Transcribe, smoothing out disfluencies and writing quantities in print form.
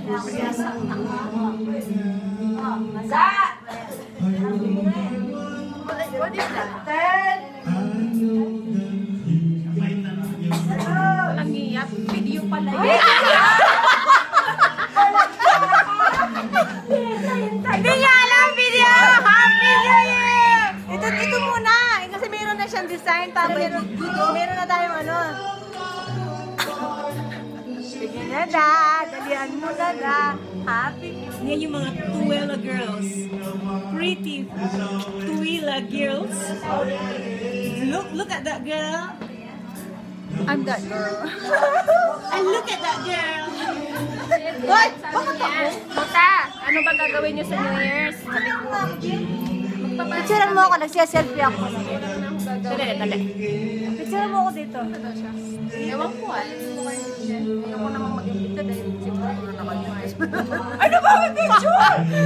What is that? Walang iyak. Video pala yun. Hindi niya alam video! Happy New Year! Ito muna! Kasi meron na siyang design para meron na tayong ano. Sige na da! Dalihan mo na da! Happy! Yan yung mga Tuwela girls. Pretty Tuwela girls. Look at that girl. I'm that girl. And look at that girl. Hoy! Bakit ako? Muta, ano ba gagawin niyo sa New Year's? Picturean mo ako, nagsiya-selfie ako. Dali. Picturean mo ako dito. Ewan ko Ayaw ko namang mag-imbita dahil siguro na nakalimutan. Ano ba may picture?